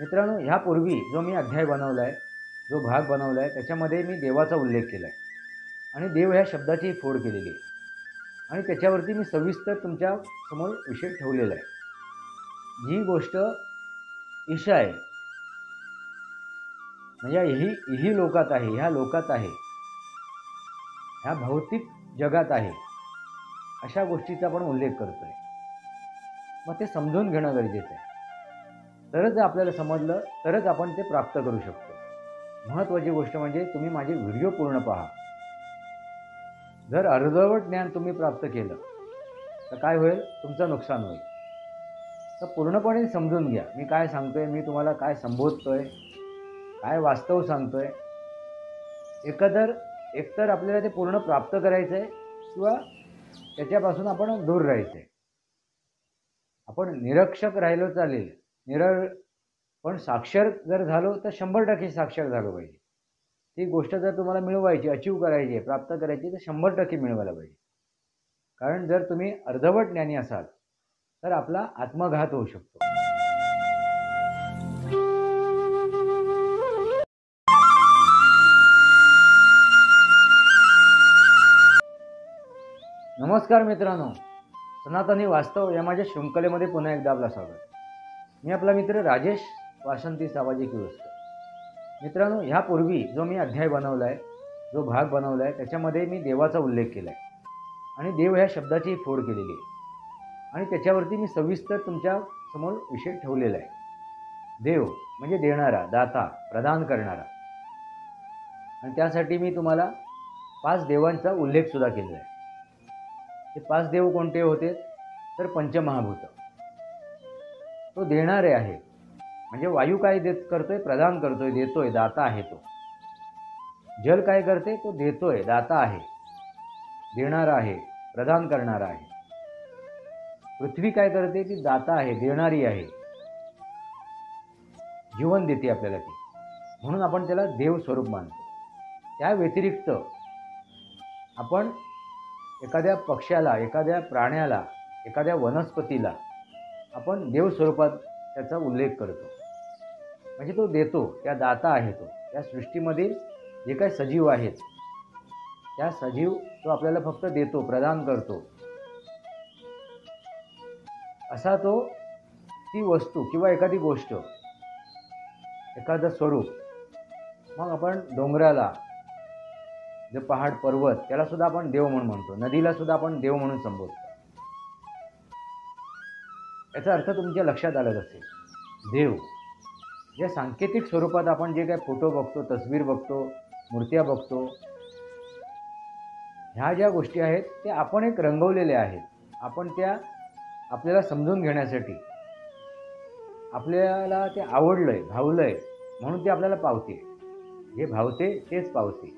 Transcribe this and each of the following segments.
मित्रांनो, ह्यापूर्वी जो मी अध्याय बनवला आहे, जो भाग बनवला आहे, त्याच्यामध्ये मी देवाचा उल्लेख केला आहे आणि देव ह्या शब्दाची फोड केलेली आहे आणि त्याच्यावरती मी सविस्तर तुमच्या समोर विषय ठेवलेला आहे. जी गोष्ट ईशा आहे, म्हणजे ही लोकात आहे, ह्या लोकात आहे, ह्या भौतिक जगात आहे, अशा गोष्टीचा आपण उल्लेख करतोय. मग ते समजून घेणं गरजेचं आहे. तरच जर आपल्याला समजलं तरच आपण ते प्राप्त करू शकतो. महत्त्वाची गोष्ट म्हणजे तुम्ही माझे व्हिडिओ पूर्ण पहा. जर अर्धवट ज्ञान तुम्ही प्राप्त केलं तर काय होईल? तुमचं नुकसान होईल. तर पूर्णपणे समजून घ्या मी काय सांगतोय, मी तुम्हाला काय संबोधतोय, काय वास्तव सांगतोय. एकतर आपल्याला ते पूर्ण प्राप्त करायचं आहे किंवा त्याच्यापासून आपण दूर राहायचं आहे. आपण निरक्षक राहिलो चालेल, पण साक्षर जर झालो तर 100% साक्षर झालो पाहिजे. ती गोष्ट जर तुम्हाला मिळवायची, अचीव करायची आहे, प्राप्त करायची, तर 100% मिळवायला पाहिजे. कारण जर तुम्ही अर्धवट ज्ञानी असाल तर आपला आत्मघात होऊ शकतो. नमस्कार मित्रांनो, सनातनी वास्तव या माझ्या शृंखलेमध्ये पुन्हा एकदा आपलं स्वागत. मी आपला मित्र राजेश वासंती सावाजी किवस्कर. मित्रांनो, ह्यापूर्वी जो मी अध्याय बनवला आहे, जो भाग बनवला आहे, त्याच्यामध्ये मी देवाचा उल्लेख केला आहे आणि देव ह्या शब्दाची फोड केलेली आहे आणि त्याच्यावरती मी सविस्तर तुमच्या समोर विषय ठेवलेला आहे. देव म्हणजे देणारा, दाता, प्रदान करणारा. आणि त्यासाठी मी तुम्हाला 5 देवांचा उल्लेखसुद्धा केलेला आहे. ते 5 देव कोणते होते? तर पंचमहाभूत. तो देणारे आहे, म्हणजे वायू काय करतोय? प्रदान करतोय, देतोय, दाता आहे तो. जल काय करते? तो देतोय, दाता आहे, देणारा आहे, प्रदान करणारा आहे. पृथ्वी काय करते? ती दाता आहे, देणारी आहे, जीवन देते आपल्याला ती. म्हणून आपण त्याला देव स्वरूप मानतो. त्या व्यतिरिक्त आपण एखाद्या पक्ष्याला, एखाद्या प्राण्याला, एखाद्या वनस्पतीला आपण देव स्वरूपात त्याचा उल्लेख करतो. म्हणजे तो देतो, त्या दाता आहे तो. या सृष्टीमधील जे काही सजीव आहेत, त्या सजीव तो आपल्याला फक्त देतो, प्रदान करतो. असा तो, ती वस्तू किंवा एखादी गोष्ट, एखादं स्वरूप. मग आपण डोंगराला, जे पहाड पर्वत, त्याला सुद्धा आपण देव म्हणून म्हणतो. नदीला सुद्धा आपण देव म्हणून संबोधतो. याचा अर्थ तुमच्या लक्षात आलाच असेल. देव या सांकेतिक स्वरूपात आपण जे काही फोटो बघतो, तस्वीर बघतो, मूर्त्या बघतो, ह्या ज्या गोष्टी आहेत त्या आपण एक रंगवलेल्या आहेत. आपण त्या आपल्याला समजून घेण्यासाठी, आपल्याला ते आवडलंय, भावलंय म्हणून ते आपल्याला पावते. जे भावते तेच पावते.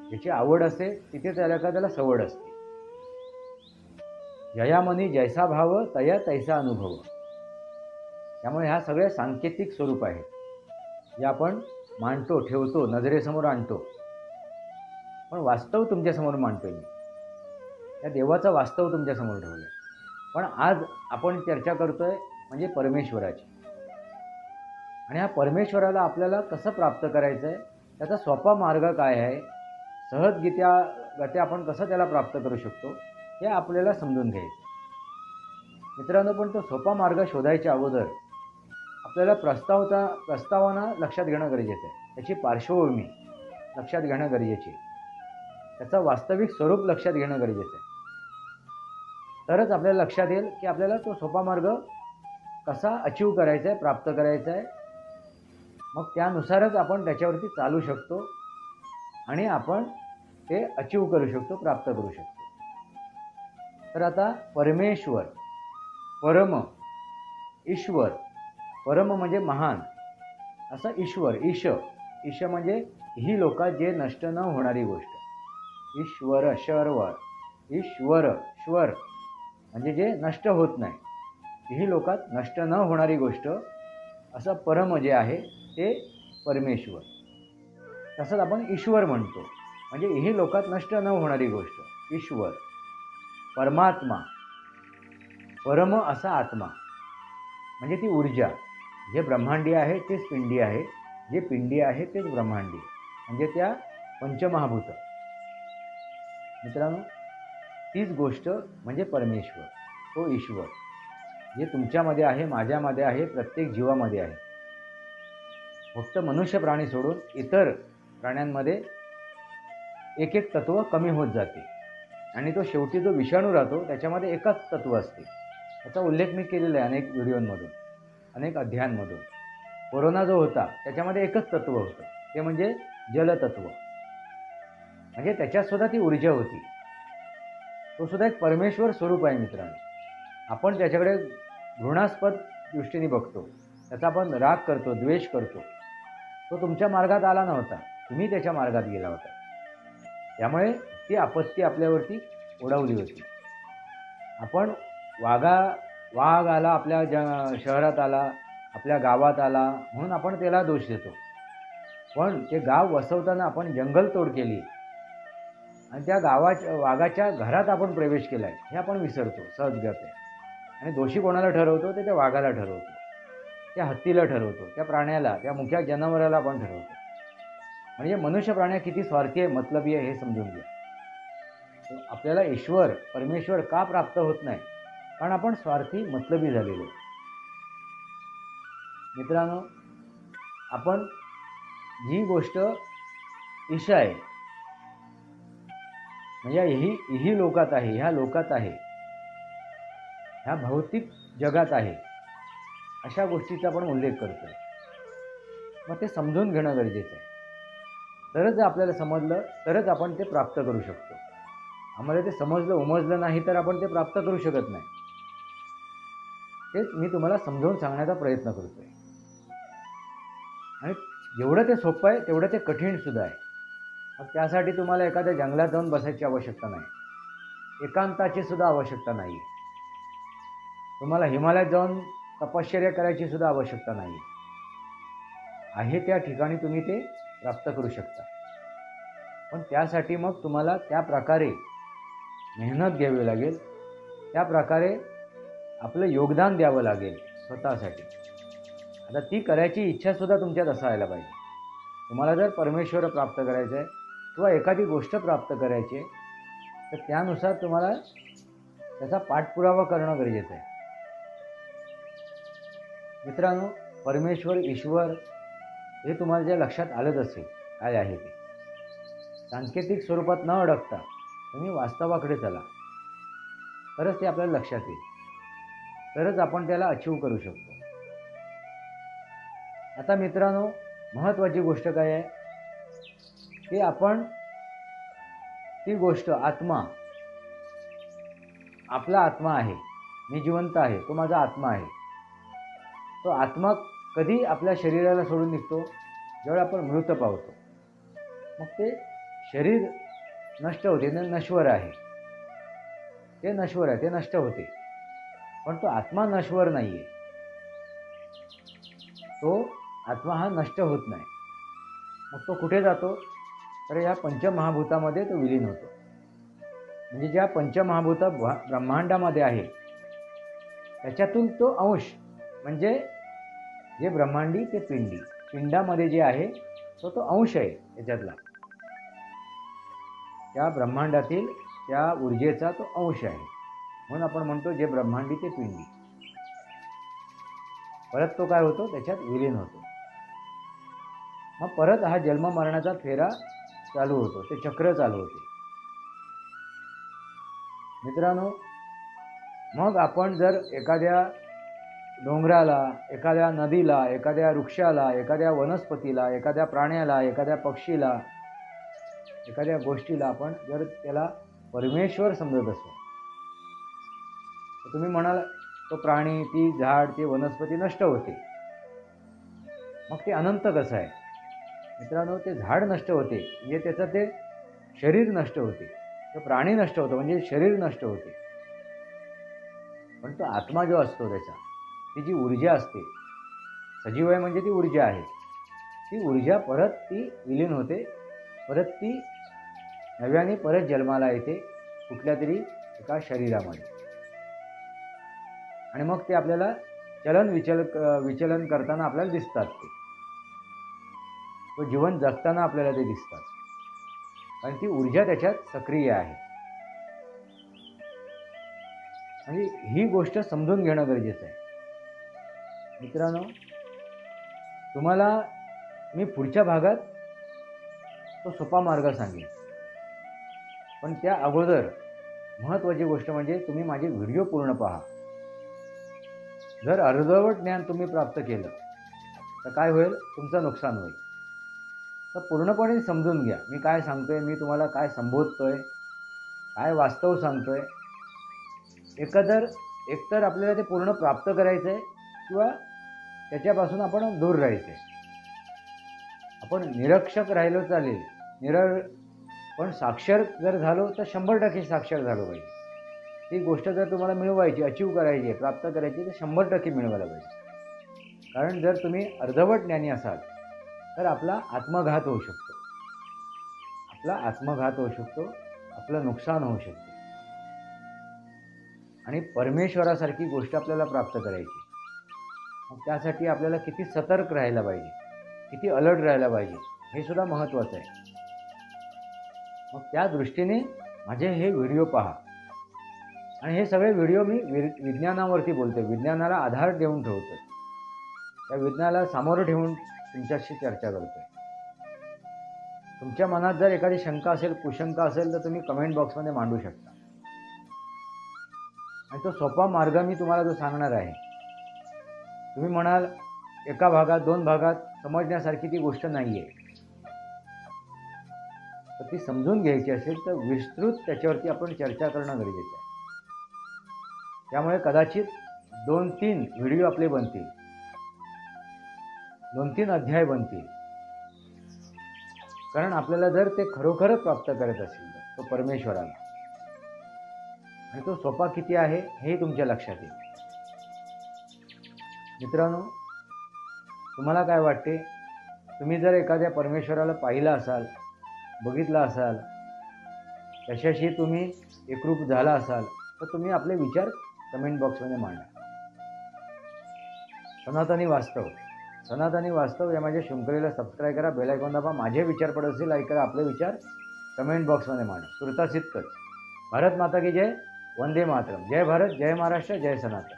ज्याची आवड असते तिथे त्याला सवड असते. जया मनी जैसा भाव तया तैसा अनुभव. त्यामुळे ह्या सगळ्या सांकेतिक स्वरूप आहेत जे आपण मांडतो, ठेवतो, नजरेसमोर आणतो. पण वास्तव तुमच्यासमोर मांडतोय मी. त्या देवाचा वास्तव तुमच्यासमोर ठेवलं आहे. पण आज आपण चर्चा करतोय म्हणजे परमेश्वराची. आणि ह्या परमेश्वराला आपल्याला कसं प्राप्त करायचं आहे, त्याचा सोपा मार्ग काय आहे, सहजगत्या आपण कसं त्याला प्राप्त करू शकतो, हे आपल्याला समजून घ्यायचं. मित्रांनो, पण तो सोपा मार्ग शोधायच्या अगोदर आपल्याला प्रस्तावना लक्षात घेणं गरजेचं आहे. त्याची पार्श्वभूमी लक्षात घेणं गरजेची आहे. त्याचं वास्तविक स्वरूप लक्षात घेणं गरजेचं आहे. तरच आपल्याला लक्षात येईल की आपल्याला तो सोपा मार्ग कसा अचीव करायचा आहे, प्राप्त करायचा आहे. मग त्यानुसारच आपण त्याच्यावरती चालू शकतो आणि आपण ते अचीव करू शकतो, प्राप्त करू शकतो. तर आता परमेश्वर, परम, ईश्वर. परम म्हणजे महान, असं ईश्वर. ईश म्हणजे ही लोकात जे नष्ट न होणारी गोष्ट. ईश्वर, शर्व, ईश्वर, श्वर म्हणजे जे नष्ट होत नाही, ही लोकात नष्ट न होणारी गोष्ट. असं परम जे आहे ते परमेश्वर. तसंच आपण ईश्वर म्हणतो, म्हणजे ही लोकात नष्ट न होणारी गोष्ट, ईश्वर. परमात्मा, परम असा आत्मा म्हणजे ती ऊर्जा. जे ब्रह्मांडी आहे तेच पिंडी आहे, जे पिंडी आहे तेच ब्रह्मांडी, म्हणजे त्या पंचमहाभूत. मित्रांनो, तीच गोष्ट म्हणजे परमेश्वर, तो ईश्वर, जे तुमच्यामध्ये आहे, माझ्यामध्ये आहे, प्रत्येक जीवामध्ये आहे. फक्त मनुष्य प्राणी सोडून इतर प्राण्यांमध्ये एक एक तत्व कमी होत जाते आणि तो शेवटी जो विषाणू राहतो त्याच्यामध्ये एकच तत्व असते. त्याचा उल्लेख मी केलेला आहे अनेक व्हिडिओंमधून, अनेक अध्यायांमधून. कोरोना जो होता त्याच्यामध्ये एकच तत्व होतं, ते म्हणजे जलतत्व. म्हणजे त्याच्यातसुद्धा ती ऊर्जा होती. तो सुद्धा एक परमेश्वर स्वरूप आहे मित्रांनो. आपण त्याच्याकडे घृणास्पद दृष्टीने बघतो, त्याचा आपण राग करतो, द्वेष करतो. तो तुमच्या मार्गात आला नव्हता, तुम्ही त्याच्या मार्गात गेला होता. त्यामुळे ती आपत्ती आपल्यावरती ओढवली होती. आपण वाघ आला आपल्या शहरात आला, आपल्या गावात आला म्हणून आपण त्याला दोष देतो. पण ते गाव वसवताना आपण जंगलतोड केली आणि त्या वाघाच्या घरात आपण प्रवेश केला आहे हे आपण विसरतो सहजगत. आणि दोषी कोणाला ठरवतो? ते त्या वाघाला ठरवतो, त्या हत्तीला ठरवतो, त्या प्राण्याला, त्या मुक्या जनावराला आपण ठरवतो. म्हणजे मनुष्य प्राण्या किती स्वार्थी आहे, मतलबी आहे हे समजून घ्या. आपल्याला ईश्वर परमेश्वर का प्राप्त होत नाही? कारण आपण स्वार्थी मतलबी झालेलो. मित्रांनो, आपण जी गोष्ट ईश आहे, म्हणजे ही लोकात आहे, ह्या लोकात आहे, ह्या भौतिक जगात आहे, अशा गोष्टीचा आपण उल्लेख करतोय. मग ते समजून घेणं गरजेचं आहे. तरच आपल्याला समजलं तरच आपण ते प्राप्त करू शकतो. आम्हाला ते समजलं उमजलं नाही तर आपण ते प्राप्त करू शकत नाही. तेच मी तुम्हाला समजावून सांगण्याचा प्रयत्न करतोय. आणि जेवढं ते सोपं आहे तेवढं ते कठीण सुद्धा आहे. मग त्यासाठी तुम्हाला एखाद्या जंगलात जाऊन बसायची आवश्यकता नाही, एकांताची सुद्धा आवश्यकता नाही. तुम्हाला हिमालयात जाऊन तपश्चर्या करायची सुद्धा आवश्यकता नाही आहे. त्या ठिकाणी तुम्ही ते प्राप्त करू शकता. पण त्यासाठी मग तुम्हाला त्या प्रकारे मेहनत घ्यावी लागेल, त्या प्रकारे आपलं योगदान द्यावं लागेल स्वतःसाठी. आता ती करायची इच्छासुद्धा तुमच्यात असायला पाहिजे. तुम्हाला जर परमेश्वर प्राप्त करायचं आहे किंवा एखादी गोष्ट प्राप्त करायची आहे तर त्यानुसार तुम्हाला त्याचा पाठपुरावा करणं गरजेचं आहे. मित्रांनो, परमेश्वर ईश्वर हे तुम्हाला जे लक्षात आलंच असेल काय आहे ते. सांकेतिक स्वरूपात न अडकता तुम्ही वास्तवाकडे चला, तरच ते आपल्याला लक्षात येईल, तरच आपण त्याला अचीव करू शकतो. आता मित्रांनो, महत्त्वाची गोष्ट काय आहे की आपण ती गोष्ट आत्मा, आपला आत्मा आहे, मी जिवंत आहे, तो माझा आत्मा आहे. तो आत्मा कधी आपल्या शरीराला सोडून निघतो? जेव्हा आपण मृत पावतो. मग ते शरीर नष्ट होते, नश्वर आहे, ते नश्वर आहे, ते नष्ट होते. पण तो आत्मा नश्वर नाही आहे. तो आत्मा हा नष्ट होत नाही. मग तो कुठे जातो? तर या पंचमहाभूतामध्ये तो विलीन होतो. म्हणजे ज्या पंचमहाभूत ब्रह्मांडामध्ये आहे त्याच्यातून तो अंश, म्हणजे जे ब्रह्मांडी ते पिंडी, पिंडामध्ये जे आहे तो अंश आहे त्याच्यातला, त्या ब्रह्मांडातील त्या ऊर्जेचा तो अंश आहे. म्हणून आपण म्हणतो जे ब्रह्मांडी ते पिंडी. परत तो काय होतो? त्याच्यात विलीन होतो. मग परत हा जन्म मरणाचा फेरा चालू होतो, ते चक्र चालू होते. मित्रांनो, मग आपण जर एखाद्या डोंगराला, एखाद्या नदीला, एखाद्या वृक्षाला, एखाद्या वनस्पतीला, एखाद्या प्राण्याला, एखाद्या पक्षीला, एखाद्या गोष्टीला आपण जर त्याला परमेश्वर समजत असतो तर तुम्ही म्हणाल तो प्राणी, ती झाड, ती वनस्पती नष्ट होते, मग ते अनंत कसं आहे? मित्रांनो, ते झाड नष्ट होते म्हणजे त्याचं ते शरीर नष्ट होते, तो प्राणी नष्ट होतो म्हणजे शरीर नष्ट होते. पण तो आत्मा जो असतो त्याचा, ती जी ऊर्जा असते, सजीव आहे म्हणजे ती ऊर्जा आहे, ती ऊर्जा परत ती विलीन होते, परत ती नव्याने परत जन्माला येते कुठल्या तरी एका शरीरामध्ये. आणि मग ते आपल्याला विचलन करताना आपल्याला दिसतात ते जीवन जगताना आपल्याला ते दिसतात, कारण ती ऊर्जा त्याच्यात सक्रिय आहे. म्हणजे ही गोष्ट समजून घेणं गरजेचं आहे. मित्रांनो, तुम्हाला मी पुढच्या भागात तो सोपा मार्ग सांगेन, पण त्या अगोदर महत्त्वाची गोष्ट म्हणजे तुम्ही माझे व्हिडिओ पूर्ण पहा. जर अर्धवट ज्ञान तुम्ही प्राप्त केलं तर काय होईल? तुमचं नुकसान होईल. तर पूर्णपणे समजून घ्या मी काय सांगतोय, मी तुम्हाला काय संबोधतोय, काय वास्तव सांगतोय. एकतर आपल्याला ते पूर्ण प्राप्त करायचं आहे किंवा त्याच्यापासून आपण दूर राहायचं आहे. आपण निरक्षक राहिलो चालेल, पण साक्षर जर झालो तर 100% साक्षर झालो पाहिजे. ती गोष्ट जर तुम्हाला मिळवायची, अचीव करायची, प्राप्त करायची तर 100% मिळवायला पाहिजे. कारण जर तुम्ही अर्धवट ज्ञानी असाल तर आपला आत्मघात होऊ शकतो, आपलं नुकसान होऊ शकते. आणि परमेश्वरासारखी गोष्ट आपल्याला प्राप्त करायची, मग त्यासाठी आपल्याला किती सतर्क राहायला पाहिजे, किती अलर्ट राहायला पाहिजे, हे सुद्धा महत्त्वाचं आहे. मग त्या दृष्टीने माझे हे व्हिडिओ पहा. आणि हे सगळे व्हिडिओ मी विज्ञानावरती बोलतो, विज्ञानाला आधार देऊन ठेवतो, त्या विज्ञानाला सामोरं ठेवून तुमच्याशी चर्चा करतो. तुमच्या मनात जर एखादी शंका असेल, कुशंका असेल तर तुम्ही कमेंट बॉक्समध्ये मांडू शकता. आणि तो सोपा मार्ग मी तुम्हाला जो सांगणार आहे, तुम्ही म्हणाल एका भागात 2 भागात समजण्यासारखी ती गोष्ट नाही आहे, तर ती समजून घ्यायची असेल तर विस्तृत त्याच्यावरती आपण चर्चा करणं गरजेचं आहे. त्यामुळे कदाचित 2-3 व्हिडिओ आपले बनतील, 2-3 अध्याय बनतील. कारण आपल्याला जर ते खरोखरच प्राप्त करत असेल तर तो परमेश्वराला, आणि तो सोपा किती आहे हे तुमच्या लक्षात येईल. मित्रांनो, तुम्हाला काय वाटते? तुम्ही जर एखाद्या परमेश्वराला पाहिलं असाल, बघितलं असाल, त्याच्याशी तुम्ही एकरूप झाला असाल तर तुम्ही आपले विचार कमेंट बॉक्समध्ये मांडा. सनातनी वास्तव या माझ्या शृंखलेला सबस्क्राईब करा, बेल आयकॉन दाबा. माझे विचार पडत असेल लाईक करा, आपले विचार कमेंट बॉक्समध्ये मांडा. तुर्तास इतकंच. भारत माता की जय. वंदे मातरम. जय भारत, जय महाराष्ट्र, जय सनातन.